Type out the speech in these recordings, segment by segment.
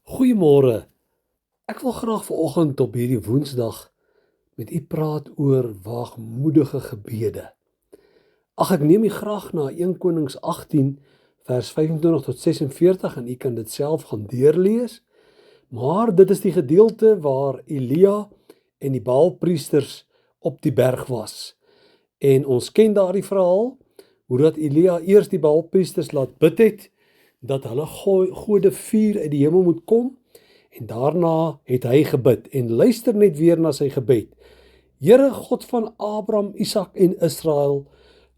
Goeiemôre. Ek wil graag vanoggend op hierdie Woensdag met u praat oor waagmoedige gebede. Ek neem u graag na 1 Konings 18 vers 25 tot 46 en u kan dit self gaan deurlees. Maar dit is die gedeelte waar Elia en die Baalpriesters op die berg was. En ons ken daardie verhaal, hoe dat Elia eers die Baalpriesters laat bid het, dat hulle gode vuur uit die hemel moet kom, en daarna het hy gebid, en luister net weer na sy gebed. Here God van Abraham, Isak en Israel,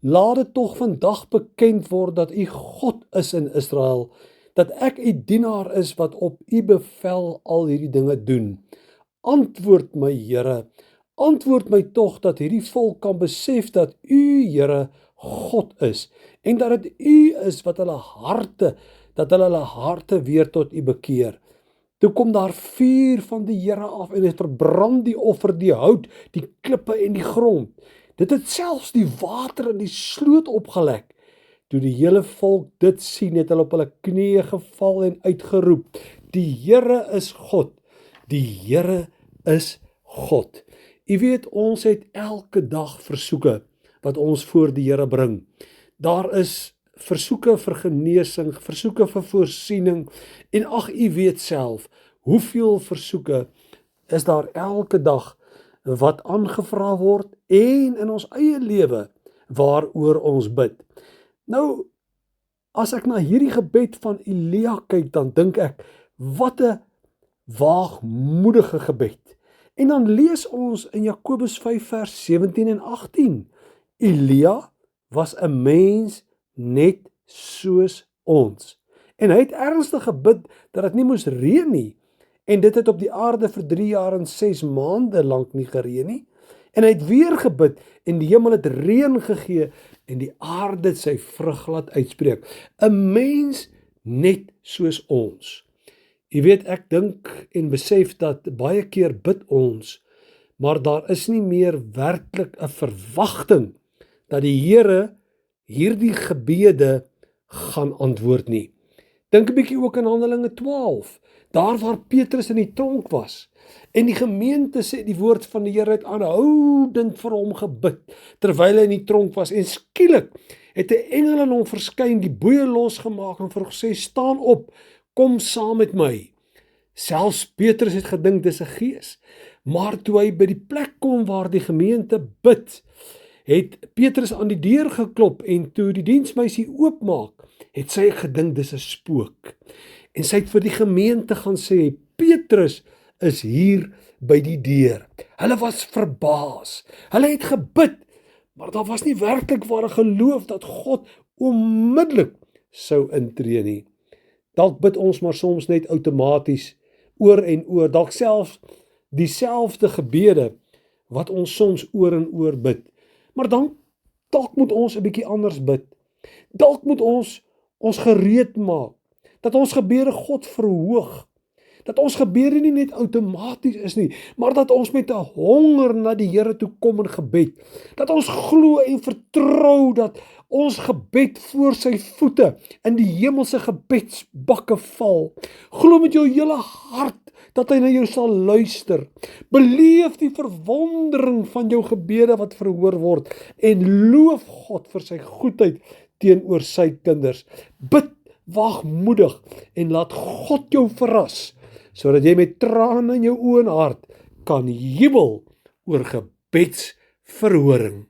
laat dit tog vandag bekend word dat u God is in Israel, dat ek u dienaar is wat op u bevel al hierdie dinge doen. Antwoord my Here, antwoord my tog dat hierdie volk kan besef dat u Here God is, en dat dit u is wat hulle harte weer tot u bekeer. Toe kom daar vuur van die Here af en het verbrand die offer, die hout, die klippe en die grond. Dit het selfs die water in die sloot opgelek. Toe die hele volk dit sien, het hulle op hulle knieë geval en uitgeroep: Die Here is God, die Here is God. U weet, ons het elke dag versoeke wat ons voor die Here bring. Daar is versoeke vir genesing, versoeke vir voorsiening, en u weet self, hoeveel versoeke is daar elke dag wat aangevra word, en in ons eie lewe waaroor ons bid. Nou, as ek na hierdie gebed van Elia kyk, dan dink ek, wat 'n waagmoedige gebed. En dan lees ons in Jakobus 5 vers 17 en 18, Elia was 'n mens net soos ons. En hy het ernstig gebid dat dit nie moes reën nie. En dit het op die aarde vir 3 jaar en 6 maande lank nie gereën nie. En hy het weer gebid en die hemel het reën gegee en die aarde het sy vrug laat uitspreek. 'n Mens net soos ons. Jy weet, ek dink en besef dat baie keer bid ons, maar daar is nie meer werklik 'n verwagting dat die Here hierdie gebede gaan antwoord nie. Dink 'n bietjie ook aan Handelinge 12, daar waar Petrus in die tronk was, en die gemeente sê die woord van die Here het aanhoudend vir hom gebid, terwyl hy in die tronk was, en skielik het 'n engel aan hom verskyn, die boeie losgemaak en vir hom gesê, staan op, kom saam met my. Selfs Petrus het gedink dis 'n gees, maar toe hy by die plek kom waar die gemeente bid, het Petrus aan die deur geklop, en toe die diensmeisie oopmaak, het sy gedink dis 'n spook. En sy het vir die gemeente gaan sê, Petrus is hier by die deur. Hulle was verbaas. Hulle het gebid, maar daar was nie werklik ware geloof dat God onmiddellik sou intree nie. Dalk bid ons maar soms net outomaties, oor en oor, dalk selfs dieselfde gebede wat ons soms oor en oor bid. Maar dan, dalk moet ons 'n bietjie anders bid. Dalk moet ons gereed maak, dat ons gebede God verhoog, dat ons gebede nie net outomaties is nie, maar dat ons met 'n honger na die Here toe kom in gebed, dat ons glo en vertrou dat ons gebed voor sy voete in die hemelse gebedsbakke val. Glo met jou hele hart dat hy na jou sal luister. Beleef die verwondering van jou gebede wat verhoor word en loof God vir sy goedheid teenoor sy kinders. Bid waagmoedig en laat God jou verras, sodat jy met trane in jou oë en hart kan jubel oor gebedsverhoring.